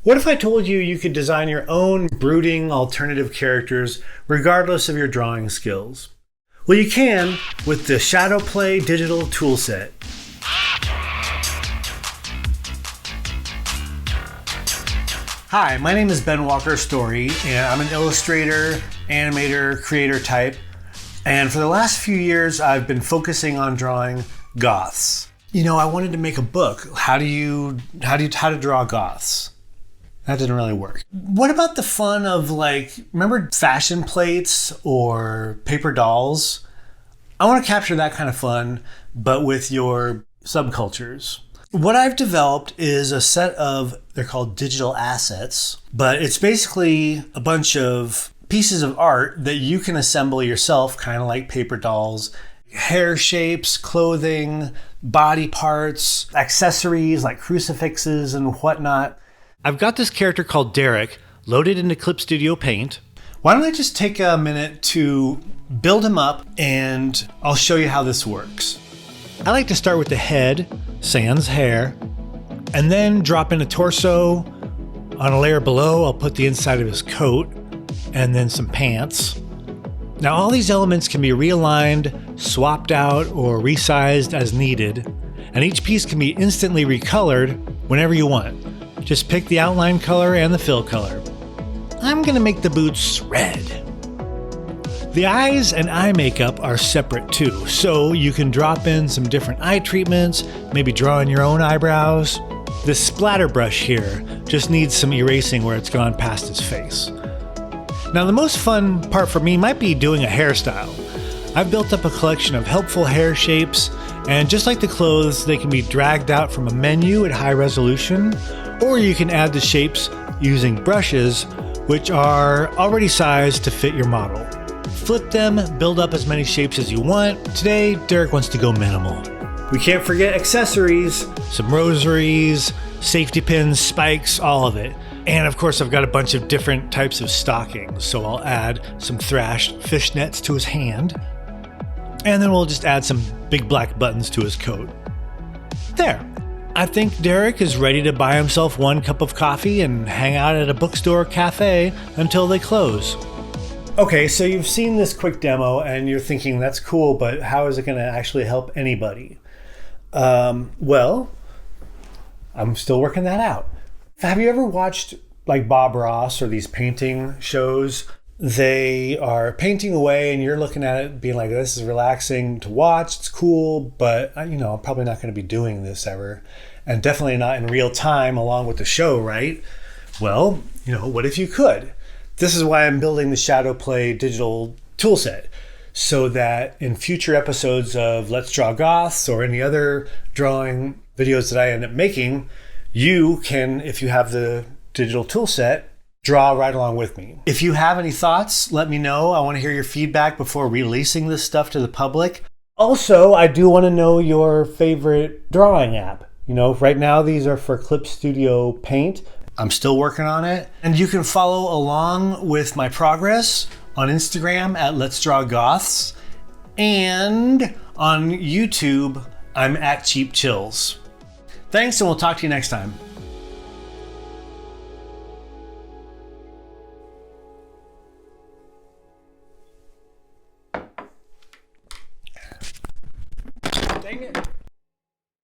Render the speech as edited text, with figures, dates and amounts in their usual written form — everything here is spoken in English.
What if I told you you could design your own brooding alternative characters regardless of your drawing skills? Well, you can with the Shadowplay digital toolset. Hi, my name is Ben Walker Story, and I'm an illustrator, animator, creator type. And for the last few years, I've been focusing on drawing goths. You know, I wanted to make a book. How to draw goths? That didn't really work. What about the fun of, like, remember fashion plates or paper dolls? I want to capture that kind of fun, but with your subcultures. What I've developed is a set of, they're called digital assets, but it's basically a bunch of pieces of art that you can assemble yourself, kind of like paper dolls. Hair shapes, clothing, body parts, accessories like crucifixes and whatnot. I've got this character called Derek loaded into Clip Studio Paint. Why don't I just take a minute to build him up and I'll show you how this works. I like to start with the head, sans hair, and then drop in a torso. On a layer below, I'll put the inside of his coat and then some pants. Now all these elements can be realigned, swapped out, or resized as needed, and each piece can be instantly recolored whenever you want. Just pick the outline color and the fill color. I'm gonna make the boots red. The eyes and eye makeup are separate too, so you can drop in some different eye treatments, maybe draw in your own eyebrows. This splatter brush here just needs some erasing where it's gone past his face. Now the most fun part for me might be doing a hairstyle. I've built up a collection of helpful hair shapes, and just like the clothes, they can be dragged out from a menu at high resolution, or you can add the shapes using brushes, which are already sized to fit your model. Flip them, build up as many shapes as you want. Today, Derek wants to go minimal. We can't forget accessories. Some rosaries, safety pins, spikes, all of it. And of course, I've got a bunch of different types of stockings, so I'll add some thrashed fishnets to his hand. And then we'll just add some big black buttons to his coat. There. I think Derek is ready to buy himself 1 cup of coffee and hang out at a bookstore cafe until they close. Okay, so you've seen this quick demo and you're thinking that's cool, but how is it going to actually help anybody? Well, I'm still working that out. Have you ever watched like Bob Ross or these painting shows? They are painting away and you're looking at it being like, this is relaxing to watch, it's cool, but you know, I'm probably not going to be doing this ever. And definitely not in real time along with the show, right? Well, you know, what if you could? This is why I'm building the Shadowplay digital toolset, so that in future episodes of Let's Draw Goths or any other drawing videos that I end up making, you can, if you have the digital toolset, draw right along with me. If you have any thoughts, let me know. I want to hear your feedback before releasing this stuff to the public. Also, I do want to know your favorite drawing app. You know, right now these are for Clip Studio Paint. I'm still working on it. And you can follow along with my progress on Instagram at Let's Draw Goths. And on YouTube, I'm at Cheap Chills. Thanks, and we'll talk to you next time.